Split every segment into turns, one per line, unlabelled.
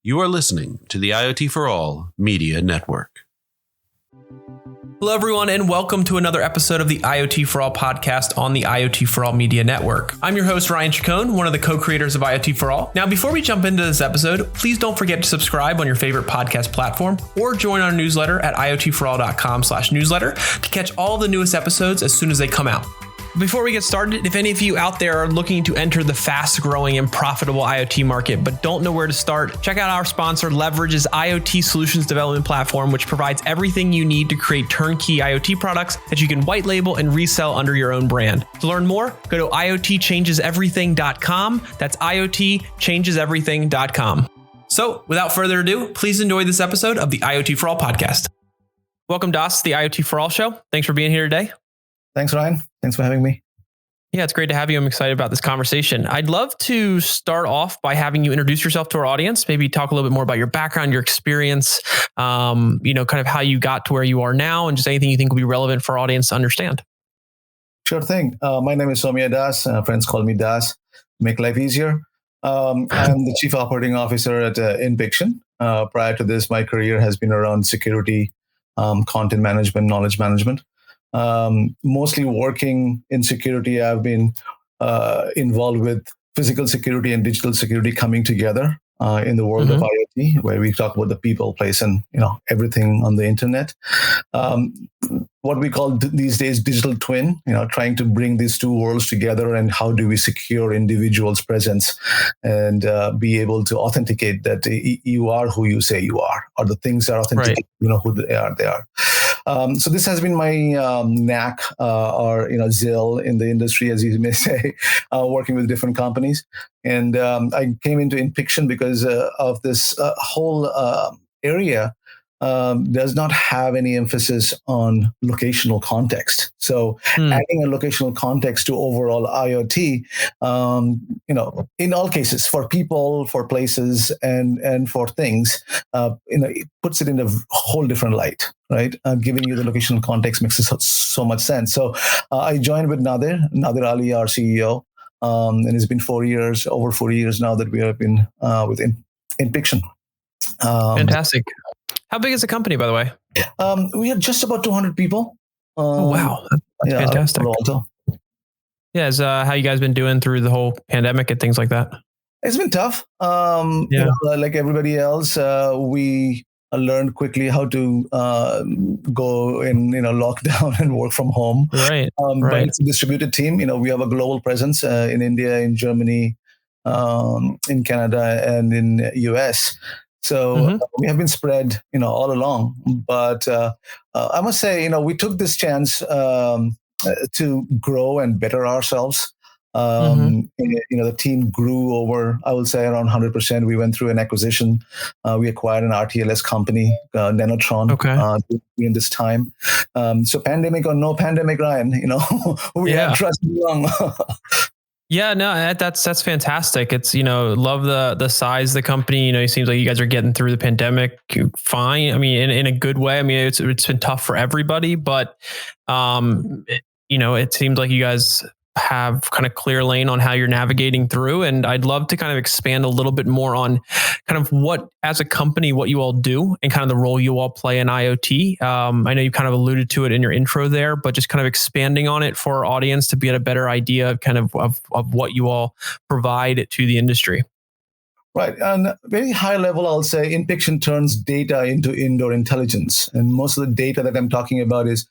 You are listening to the IoT For All Media Network.
Hello, everyone, and welcome to another episode of the IoT For All podcast on the IoT For All Media Network. I'm your host, Ryan Chacon, one of the co-creators of IoT For All. Now, before we jump into this episode, please don't forget to subscribe on your favorite podcast platform or join our newsletter at iotforall.com/newsletter to catch all the newest episodes as soon as they come out. Before we get started, if any of you out there are looking to enter the fast-growing and profitable IoT market but don't know where to start, check out our sponsor, Leverage's IoT Solutions Development Platform, which provides everything you need to create turnkey IoT products that you can white label and resell under your own brand. To learn more, go to IoTChangesEverything.com. That's IoTChangesEverything.com. So, without further ado, please enjoy this episode of the IoT For All podcast. Welcome, Das, to the IoT For All show. Thanks for being here today.
Thanks, Ryan. Thanks for having me.
Yeah, it's great to have you. I'm excited about this conversation. I'd love to start off by having you introduce yourself to our audience, maybe talk a little bit more about your background, your experience, kind of how you got to where you are now, and just anything you think will be relevant for our audience to understand.
Sure thing. My name is Soumya Das. Friends call me Das. Make life easier. I'm the Chief Operating Officer at Inpixon. Prior to this, my career has been around security, content management, knowledge management. Mostly working in security, I've been involved with physical security and digital security coming together in the world of IoT, where we talk about the people, place, and everything on the internet. What we call these days digital twin, trying to bring these two worlds together, and how do we secure individuals' presence and be able to authenticate that you are who you say you are, or the things are authentic, right. Who they are. So this has been my knack or zeal in the industry, as you may say, working with different companies. And I came into Inpixon because of this whole area does not have any emphasis on locational context. So adding a locational context to overall IoT, in all cases, for people, for places, and for things, it puts it in a whole different light, right? Giving you the locational context makes so much sense. So I joined with Nadir Ali, our CEO, and it's been over 4 years now that we have been with Inpixon.
Fantastic. How big is the company, by the way?
We have just about 200 people.
Oh, wow. That's fantastic. Yeah, how you guys been doing through the whole pandemic and things like that?
It's been tough. Like everybody else, we learned quickly how to go in lockdown and work from home.
Right.
But it's a distributed team. We have a global presence in India, in Germany, in Canada, and in US. So we have been spread, all along. But I must say, we took this chance to grow and better ourselves. The team grew over, I would say, around 100%. We went through an acquisition. We acquired an RTLS company, Nanotron, during this time. So pandemic or no pandemic, Ryan, we had trust along.
Yeah, no, that's fantastic. It's, love the size of the company. It seems like you guys are getting through the pandemic fine. I mean, in a good way. I mean, it's been tough for everybody, but, it seems like you guys have kind of clear lane on how you're navigating through. And I'd love to kind of expand a little bit more on kind of what, as a company, what you all do and kind of the role you all play in IoT. I know you kind of alluded to it in your intro there, but just kind of expanding on it for our audience to get a better idea of kind of what you all provide to the industry.
Right. And very high level, I'll say Inpixon turns data into indoor intelligence. And most of the data that I'm talking about is,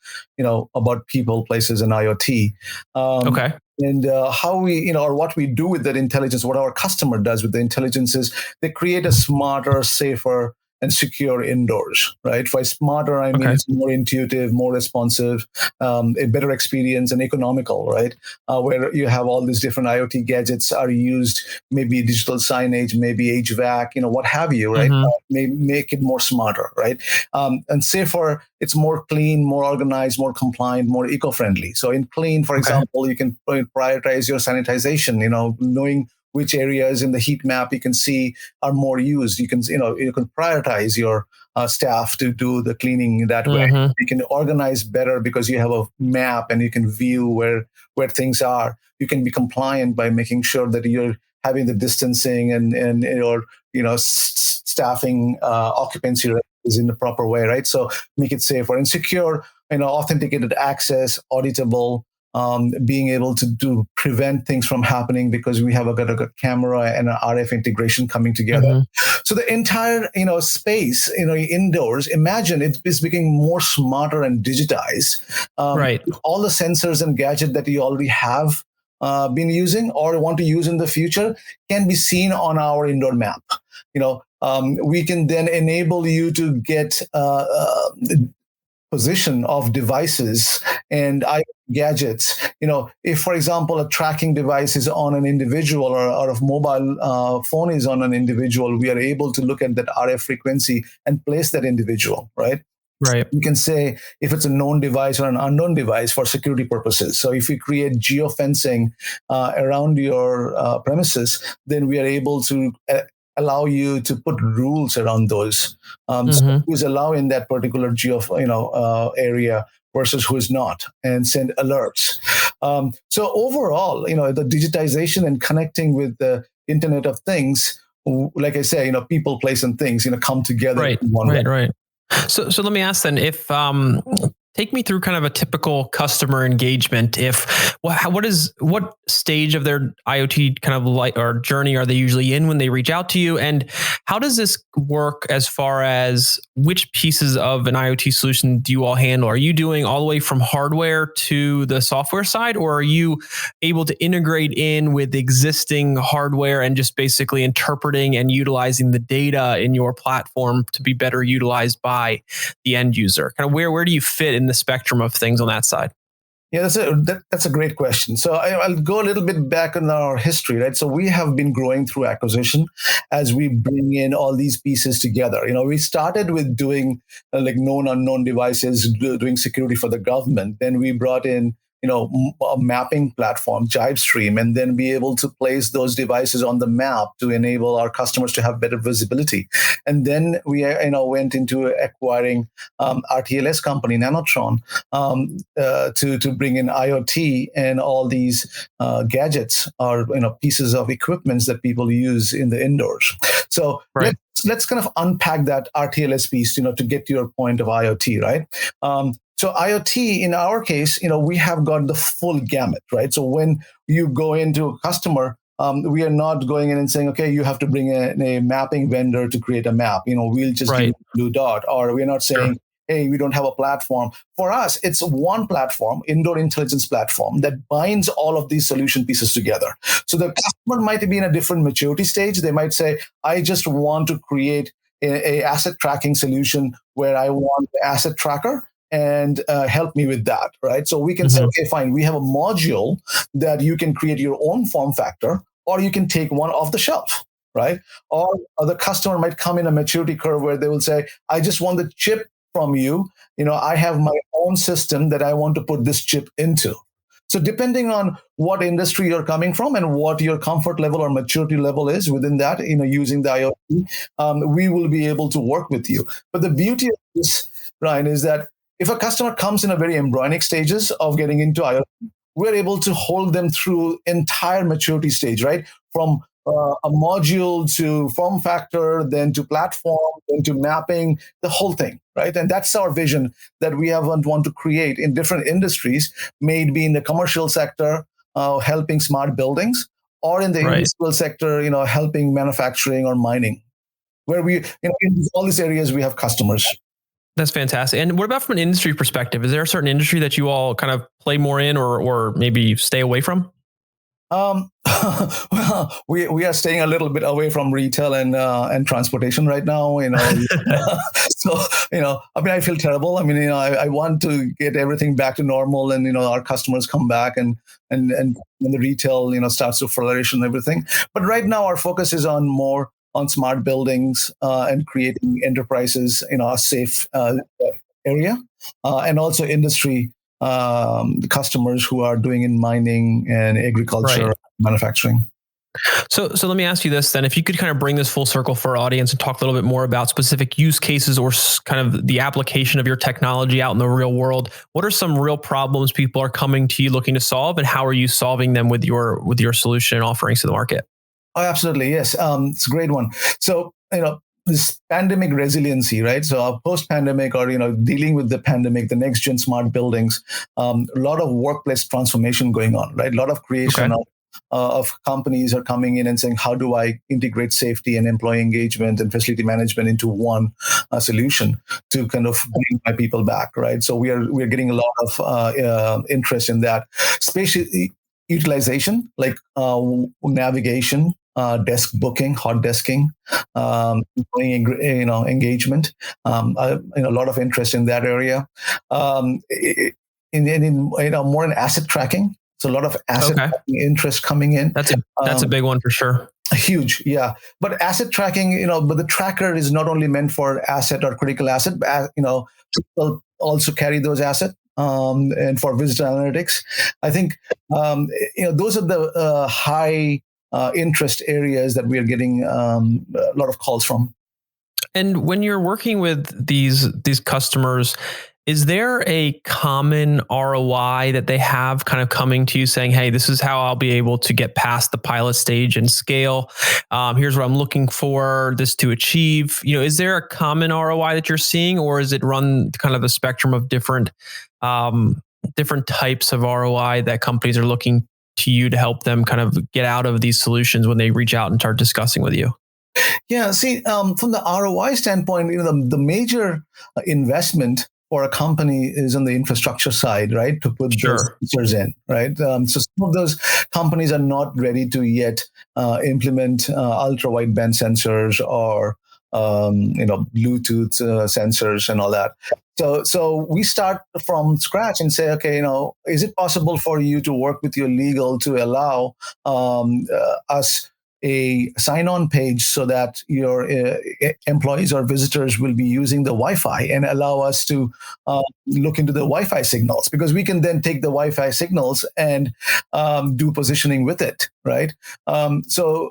about people, places, and IoT. And how we, or what we do with that intelligence, what our customer does with the intelligence is they create a smarter, safer, and secure indoors, right? By smarter, I mean it's more intuitive, more responsive, a better experience, and economical, right? Where you have all these different IoT gadgets are used, maybe digital signage, maybe HVAC, what have you, right? Make it more smarter, right? And safer, it's more clean, more organized, more compliant, more eco-friendly. So in clean, for example, you can prioritize your sanitization, knowing which areas in the heat map you can see are more used. You can prioritize your staff to do the cleaning that way. You can organize better because you have a map and you can view where things are. You can be compliant by making sure that you're having the distancing and staffing, occupancy rate is in the proper way, right? So make it safer and secure, authenticated access, auditable, being able to prevent things from happening because we have a camera and an RF integration coming together. Mm-hmm. So the entire, space, indoors, imagine it is becoming more smarter and digitized.
Right.
All the sensors and gadgets that you already have been using or want to use in the future can be seen on our indoor map. We can then enable you to get position of devices and gadgets. If, for example, a tracking device is on an individual or a mobile phone is on an individual, we are able to look at that RF frequency and place that individual, right?
Right.
You can say if it's a known device or an unknown device for security purposes. So if you create geofencing around your premises, then we are able to allow you to put rules around those. So who's allowed in that particular area versus who is not, and send alerts. So overall, the digitization and connecting with the Internet of Things, like I say, people, place, and things, come together.
Right. So let me ask then, if take me through kind of a typical customer engagement. What stage of their IoT kind of or journey are they usually in when they reach out to you? And how does this work as far as which pieces of an IoT solution do you all handle? Are you doing all the way from hardware to the software side, or are you able to integrate in with existing hardware and just basically interpreting and utilizing the data in your platform to be better utilized by the end user? Kind of where do you fit in the spectrum of things on that side?
Yeah, that's a great question. So I'll go a little bit back in our history, right? So we have been growing through acquisition as we bring in all these pieces together. We started with doing like known unknown devices, doing security for the government. Then we brought in a mapping platform, JiveStream, and then be able to place those devices on the map to enable our customers to have better visibility. And then we went into acquiring RTLS company, Nanotron, to bring in IoT and all these gadgets or pieces of equipments that people use in the indoors. So let's kind of unpack that RTLS piece, to get to your point of IoT, right? So IoT, in our case, we have got the full gamut, right? So when you go into a customer, we are not going in and saying, okay, you have to bring in a mapping vendor to create a map. We'll just give you a blue dot. Or we're not saying, hey, we don't have a platform. For us, it's one platform, indoor intelligence platform, that binds all of these solution pieces together. So the customer might be in a different maturity stage. They might say, I just want to create a asset tracking solution where I want the asset tracker and help me with that, right? So we can say, okay, fine, we have a module that you can create your own form factor, or you can take one off the shelf, right? Or the customer might come in a maturity curve where they will say, I just want the chip from you. I have my own system that I want to put this chip into. So depending on what industry you're coming from and what your comfort level or maturity level is within that, using the IoT, we will be able to work with you. But the beauty of this, Ryan, is that if a customer comes in a very embryonic stages of getting into IoT, we're able to hold them through entire maturity stage, right? From a module to form factor, then to platform, then to mapping, the whole thing, right? And that's our vision that we want to create in different industries, maybe in the commercial sector, helping smart buildings, or in the industrial sector, helping manufacturing or mining, where we, in all these areas, we have customers.
That's fantastic. And what about from an industry perspective? Is there a certain industry that you all kind of play more in or maybe stay away from?
Well, we are staying a little bit away from retail and transportation right now. So I feel terrible. I want to get everything back to normal, and our customers come back and when the retail starts to flourish and everything. But right now, our focus is on smart buildings and creating enterprises in a safe area, and also industry customers who are doing in mining and agriculture, manufacturing.
So let me ask you this then. If you could kind of bring this full circle for our audience and talk a little bit more about specific use cases or kind of the application of your technology out in the real world, what are some real problems people are coming to you looking to solve, and how are you solving them with your solution and offerings to the market?
Oh, absolutely. Yes. It's a great one. So, this pandemic resiliency, right? So post-pandemic, or dealing with the pandemic, the next-gen smart buildings, a lot of workplace transformation going on, right? A lot of creation of companies are coming in and saying, how do I integrate safety and employee engagement and facility management into one solution to kind of bring my people back, right? So we're getting a lot of interest in that. Spatial utilization, like navigation, desk booking, hot desking, engagement. A lot of interest in that area. More in asset tracking. So a lot of asset tracking interest coming in.
That's a big one for sure.
Huge, yeah. But asset tracking, but the tracker is not only meant for asset or critical asset, but people also carry those assets. And for visitor analytics, I think those are the high interest areas that we are getting a lot of calls from.
And when you're working with these customers, is there a common ROI that they have kind of coming to you saying, hey, this is how I'll be able to get past the pilot stage and scale. Here's what I'm looking for this to achieve. Is there a common ROI that you're seeing, or is it run kind of a spectrum of different types of ROI that companies are looking to you to help them kind of get out of these solutions when they reach out and start discussing with you?
Yeah, see, from the ROI standpoint, the major investment for a company is on the infrastructure side, right? To put those sensors in, right? So some of those companies are not ready to yet implement ultra wideband sensors or Bluetooth sensors and all that. So we start from scratch and say, okay, is it possible for you to work with your legal to allow us a sign-on page so that your employees or visitors will be using the Wi-Fi, and allow us to look into the Wi-Fi signals, because we can then take the Wi-Fi signals and do positioning with it, right? So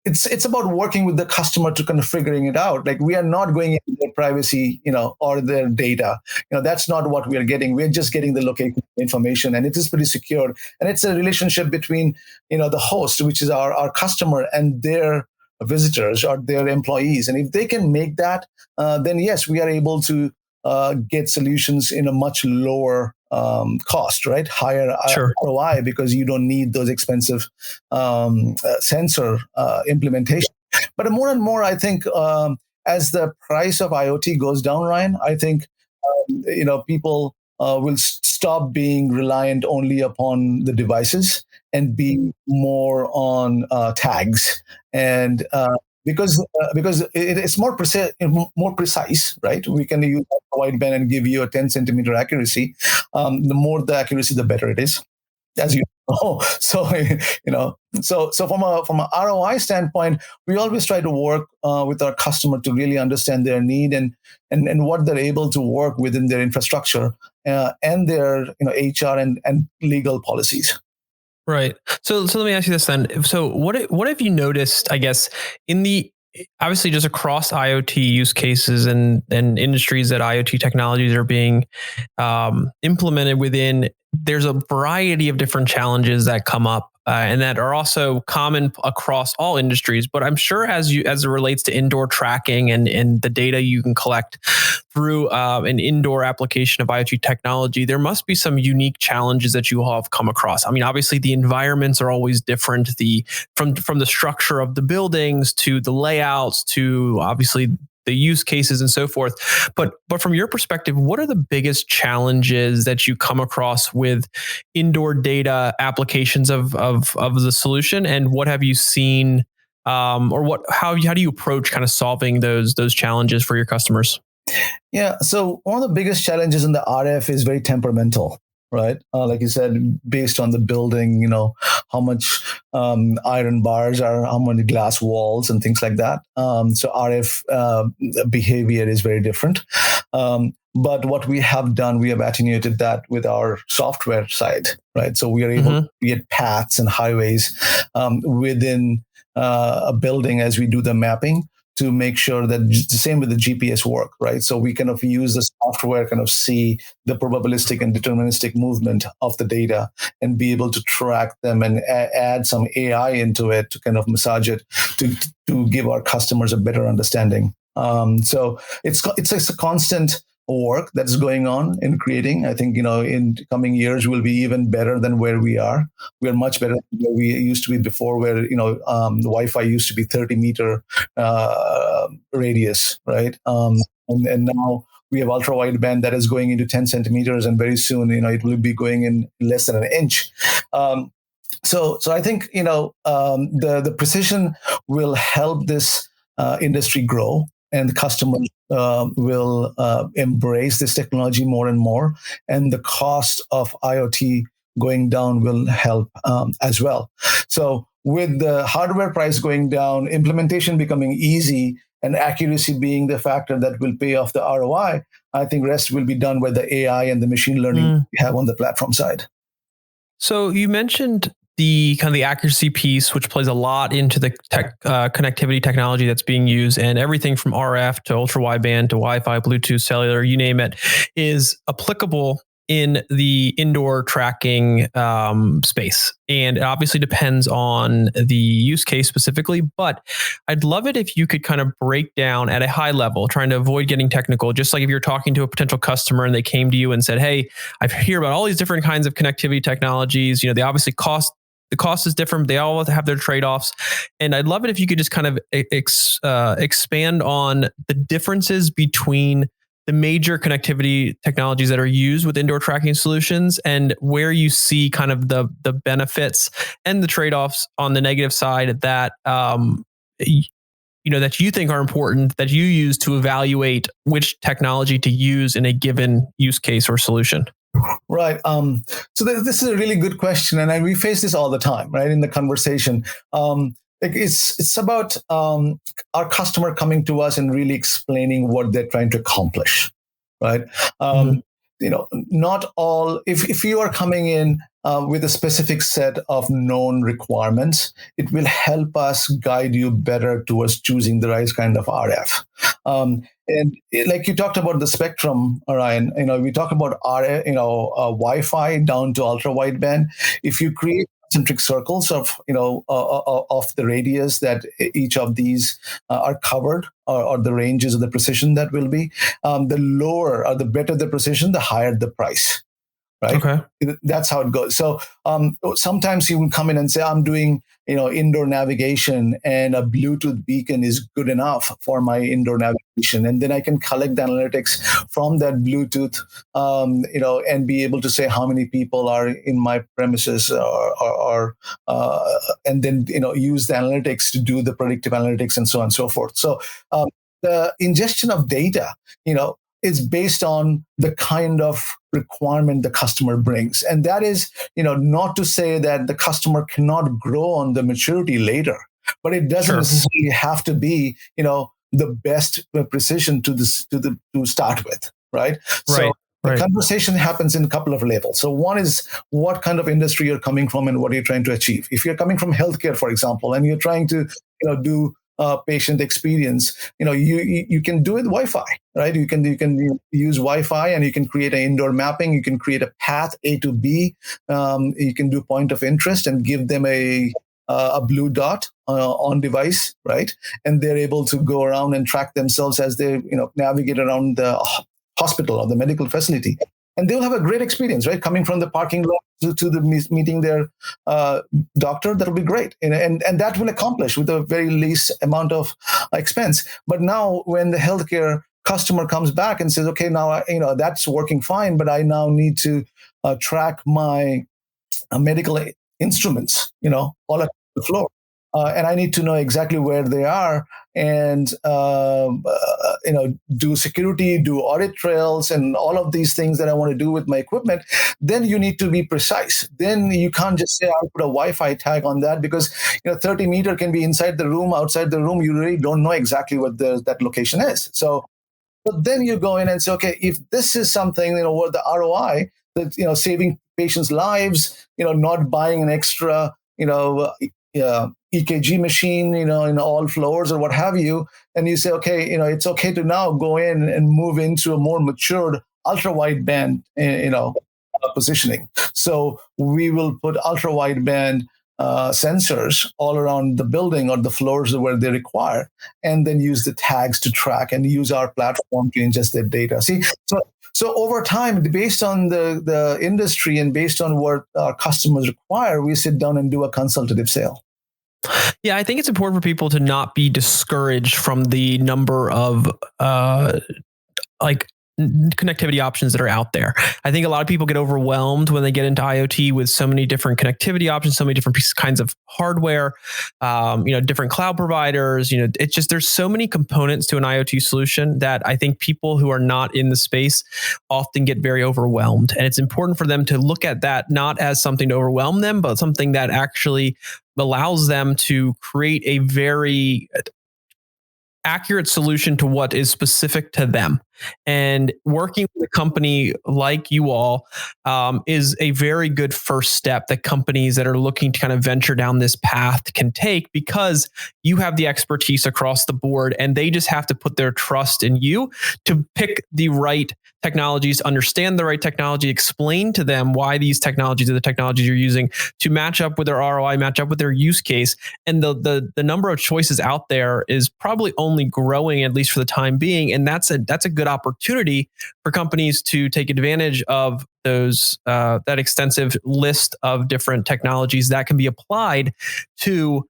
it's about working with the customer to kind of figuring it out. Like, we are not going into their privacy, or their data. That's not what we are getting. We're just getting the location information, and it is pretty secure. And it's a relationship between, the host, which is our customer, and their visitors or their employees. And if they can make that, then yes, we are able to get solutions in a much lower cost, right? Higher ROI, because you don't need those expensive sensor implementation. But more and more, I think, as the price of IoT goes down, Ryan, I think people will stop being reliant only upon the devices and be more on tags, and because it's more precise, right? We can use a wideband and give you a 10 centimeter accuracy. The more the accuracy, the better it is, as you know. So from a ROI standpoint, we always try to work with our customer to really understand their need and what they're able to work within their infrastructure and their HR and legal policies.
Right. So let me ask you this then. So what have you noticed, I guess, obviously just across IoT use cases and industries that IoT technologies are being implemented within, there's a variety of different challenges that come up and that are also common across all industries. But I'm sure as it relates to indoor tracking and the data you can collect through an indoor application of IoT technology, there must be some unique challenges that you all have come across. I mean, obviously the environments are always different, from the structure of the buildings to the layouts to obviously the use cases and so forth. But from your perspective, what are the biggest challenges that you come across with indoor data applications of the solution? And what have you seen, how do you approach kind of solving those challenges for your customers?
Yeah. So one of the biggest challenges in the RF is very temperamental, right? Like you said, based on the building, how much iron bars are, how many glass walls and things like that. So RF behavior is very different. But what we have done, we have attenuated that with our software side, right? So we are able to create paths and highways within a building as we do the mapping, to make sure that the same with the GPS work, right? So we kind of use the software, kind of see the probabilistic and deterministic movement of the data and be able to track them and add some AI into it to kind of massage it to give our customers a better understanding. So it's a constant work that's going on in creating. I think, in coming years we'll be even better than where we are. We are much better than where we used to be before, where, the Wi-Fi used to be 30-meter radius, right? And now we have ultra wideband that is going into 10 centimeters, and very soon, it will be going in less than an inch. So I think, the precision will help this industry grow, and the customers will embrace this technology more and more, and the cost of IoT going down will help as well. So with the hardware price going down, implementation becoming easy, and accuracy being the factor that will pay off the ROI, I think rest will be done with the AI and the machine learning we have on the platform side.
So you mentioned the kind of the accuracy piece, which plays a lot into the connectivity technology that's being used, and everything from RF to ultra wideband to Wi-Fi, Bluetooth, cellular, you name it, is applicable in the indoor tracking space. And it obviously depends on the use case specifically, but I'd love it if you could kind of break down at a high level, trying to avoid getting technical, just like if you're talking to a potential customer and they came to you and said, hey, I hear about all these different kinds of connectivity technologies. They obviously the cost is different. They all have their trade-offs. And I'd love it if you could just kind of expand on the differences between the major connectivity technologies that are used with indoor tracking solutions, and where you see kind of the benefits and the trade-offs on the negative side that that you think are important, that you use to evaluate which technology to use in a given use case or solution.
Right. So this is a really good question, and we face this all the time, right, in the conversation. It's about our customer coming to us and really explaining what they're trying to accomplish, right? Not all. If you are coming in with a specific set of known requirements, it will help us guide you better towards choosing the right kind of RF. And like you talked about the spectrum, Ryan, we talk about RF, Wi-Fi down to ultra wideband. If you create concentric circles of the radius that each of these are covered, or the ranges of the precision that will be, the lower or the better the precision, the higher the price. Right.
Okay.
That's how it goes. So sometimes you will come in and say, I'm doing, indoor navigation, and a Bluetooth beacon is good enough for my indoor navigation. And then I can collect the analytics from that Bluetooth, and be able to say how many people are in my premises, and then, use the analytics to do the predictive analytics and so on and so forth. So the ingestion of data, is based on the kind of requirement the customer brings. And that is, not to say that the customer cannot grow on the maturity later, but it doesn't necessarily have to be, the best precision to start with, right? So the conversation happens in a couple of levels. So one is what kind of industry you're coming from and what you're trying to achieve. If you're coming from healthcare, for example, and you're trying to, do patient experience, you can do it Wi-Fi, right? You can use Wi-Fi, and you can create an indoor mapping. You can create a path A to B. You can do point of interest and give them a blue dot on device, right? And they're able to go around and track themselves as they navigate around the hospital or the medical facility. And they'll have a great experience, right? Coming from the parking lot to the meeting their doctor, that'll be great. And that will accomplish with the very least amount of expense. But now when the healthcare customer comes back and says, okay, now, that's working fine, but I now need to track my medical instruments, all across the floor. And I need to know exactly where they are, and do security, do audit trails, and all of these things that I want to do with my equipment. Then you need to be precise. Then you can't just say I'll put a Wi-Fi tag on that, because 30 meter can be inside the room, outside the room. You really don't know exactly what that location is. So, but then you go in and say, okay, if this is something, what the ROI that saving patients' lives, not buying an extra, EKG machine, in all floors or what have you. And you say, okay, it's okay to now go in and move into a more matured ultra wideband, positioning. So we will put ultra wideband sensors all around the building or the floors where they require, and then use the tags to track and use our platform to ingest their data. See, so over time, based on the industry and based on what our customers require, we sit down and do a consultative sale.
Yeah, I think it's important for people to not be discouraged from the number of connectivity options that are out there. I think a lot of people get overwhelmed when they get into IoT with so many different connectivity options, so many different kinds of hardware, different cloud providers. It's just there's so many components to an IoT solution that I think people who are not in the space often get very overwhelmed. And it's important for them to look at that not as something to overwhelm them, but something that actually allows them to create a very accurate solution to what is specific to them. And working with a company like you all is a very good first step that companies that are looking to kind of venture down this path can take, because you have the expertise across the board and they just have to put their trust in you to pick the right technologies, understand the right technology, explain to them why these technologies are the technologies you're using to match up with their ROI, match up with their use case. And the number of choices out there is probably only growing, at least for the time being. And that's a good opportunity for companies to take advantage of those that extensive list of different technologies that can be applied to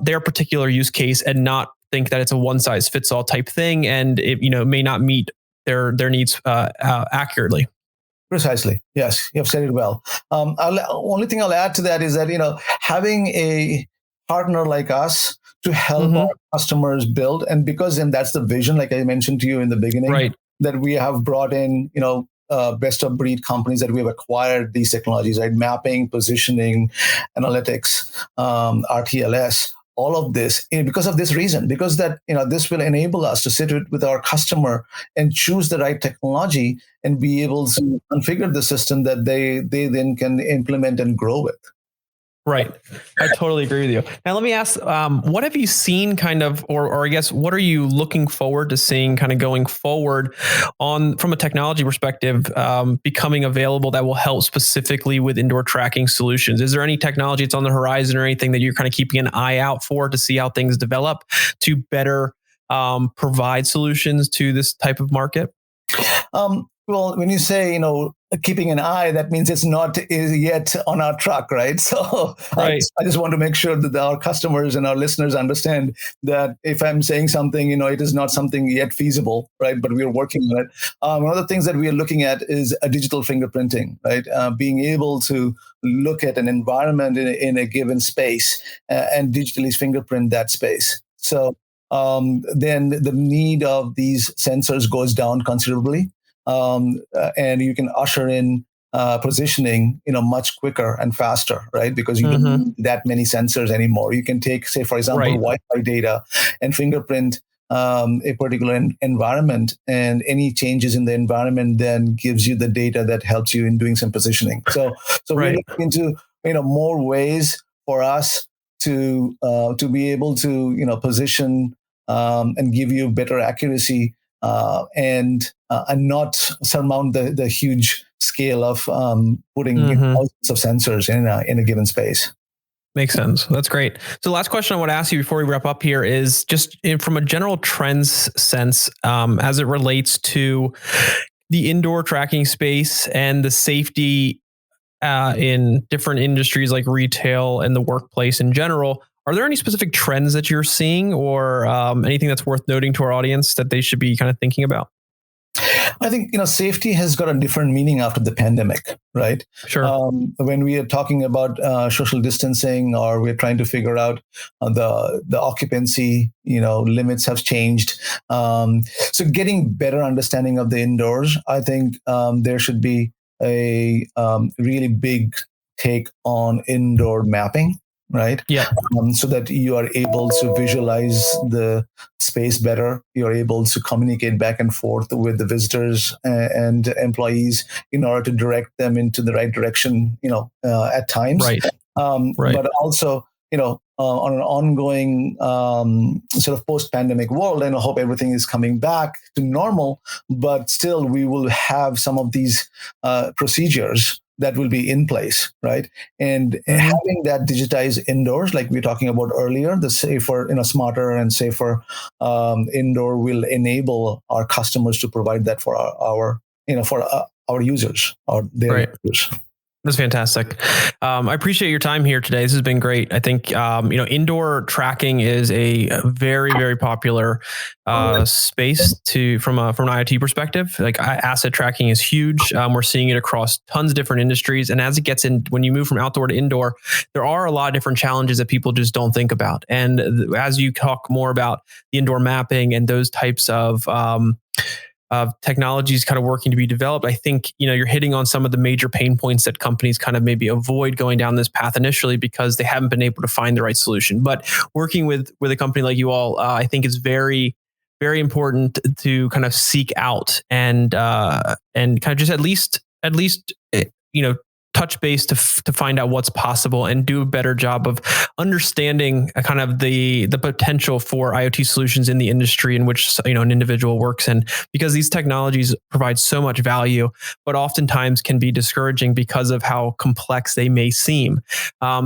their particular use case, and not think that it's a one size fits all type thing, and it may not meet their needs accurately.
Precisely. Yes, you have said it well. Only thing I'll add to that is that having a partner like us to help our customers build, and because then that's the vision, like I mentioned to you in the beginning,
right,
that we have brought in, best of breed companies that we have acquired these technologies, right? Mapping, positioning, analytics, RTLS. All of this because of this reason, because that this will enable us to sit with our customer and choose the right technology and be able to configure the system that they then can implement and grow with.
Right. I totally agree with you. Now, let me ask, what have you seen kind of, or I guess, what are you looking forward to seeing kind of going forward from a technology perspective, becoming available that will help specifically with indoor tracking solutions? Is there any technology that's on the horizon or anything that you're kind of keeping an eye out for to see how things develop to better provide solutions to this type of market?
Well, when you say, keeping an eye, that means it's not yet on our truck, right? So
right.
I just want to make sure that our customers and our listeners understand that if I'm saying something, it is not something yet feasible, right? But we are working on it. One of the things that we are looking at is a digital fingerprinting, right? Being able to look at an environment in a given space and digitally fingerprint that space. So then the need of these sensors goes down considerably. And you can usher in positioning, much quicker and faster, right? Because you don't need that many sensors anymore. You can take, say, for example, Wi-Fi data and fingerprint a particular environment, and any changes in the environment then gives you the data that helps you in doing some positioning. So we're looking into more ways for us to be able to position and give you better accuracy. And not surmount the huge scale of putting thousands of sensors in a given space.
Makes sense. That's great. So the last question I want to ask you before we wrap up here is just from a general trends sense, as it relates to the indoor tracking space and the safety in different industries like retail and the workplace in general. Are there any specific trends that you're seeing, or anything that's worth noting to our audience that they should be kind of thinking about?
I think safety has got a different meaning after the pandemic, right?
Sure.
When we are talking about social distancing, or we're trying to figure out the occupancy, limits have changed. So getting better understanding of the indoors, I think there should be a really big take on indoor mapping. Right.
Yeah.
So that you are able to visualize the space better. You're able to communicate back and forth with the visitors and employees in order to direct them into the right direction, at times.
Right.
But also, on an ongoing sort of post-pandemic world, and I hope everything is coming back to normal, but still we will have some of these procedures that will be in place, right? And having that digitized indoors, like we were talking about earlier, the safer, smarter and safer indoor will enable our customers to provide that for our users or their users.
That's fantastic. I appreciate your time here today. This has been great. I think, indoor tracking is a very, very popular space from an IoT perspective. Like asset tracking is huge. We're seeing it across tons of different industries. And as it gets in, when you move from outdoor to indoor, there are a lot of different challenges that people just don't think about. And as you talk more about the indoor mapping and those types of technologies kind of working to be developed, I think, you're hitting on some of the major pain points that companies kind of maybe avoid going down this path initially because they haven't been able to find the right solution. But working with a company like you all, I think is very, very important to kind of seek out and kind of just at least touch base to find out what's possible and do a better job of understanding kind of the potential for IoT solutions in the industry in which an individual works in, because these technologies provide so much value, but oftentimes can be discouraging because of how complex they may seem.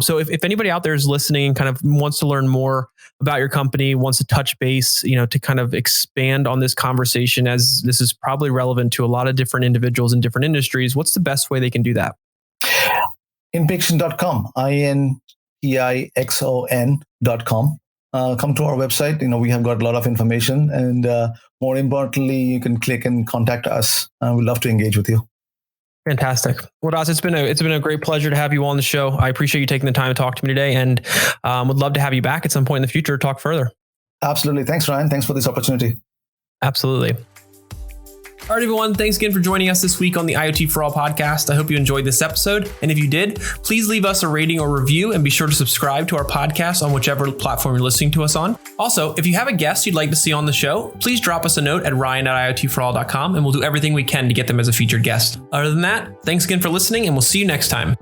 So if anybody out there is listening and kind of wants to learn more about your company, wants to touch base, to kind of expand on this conversation, as this is probably relevant to a lot of different individuals in different industries, what's the best way they can do that?
Inpixon.com, INPIXON.com. Come to our website. We have got a lot of information, and more importantly, you can click and contact us. We'd love to engage with you.
Fantastic. Well, Das, it's been a great pleasure to have you on the show. I appreciate you taking the time to talk to me today, and would love to have you back at some point in the future to talk further.
Absolutely. Thanks, Ryan. Thanks for this opportunity.
Absolutely. All right, everyone. Thanks again for joining us this week on the IoT For All podcast. I hope you enjoyed this episode. And if you did, please leave us a rating or review and be sure to subscribe to our podcast on whichever platform you're listening to us on. Also, if you have a guest you'd like to see on the show, please drop us a note at ryan@iotforall.com and we'll do everything we can to get them as a featured guest. Other than that, thanks again for listening and we'll see you next time.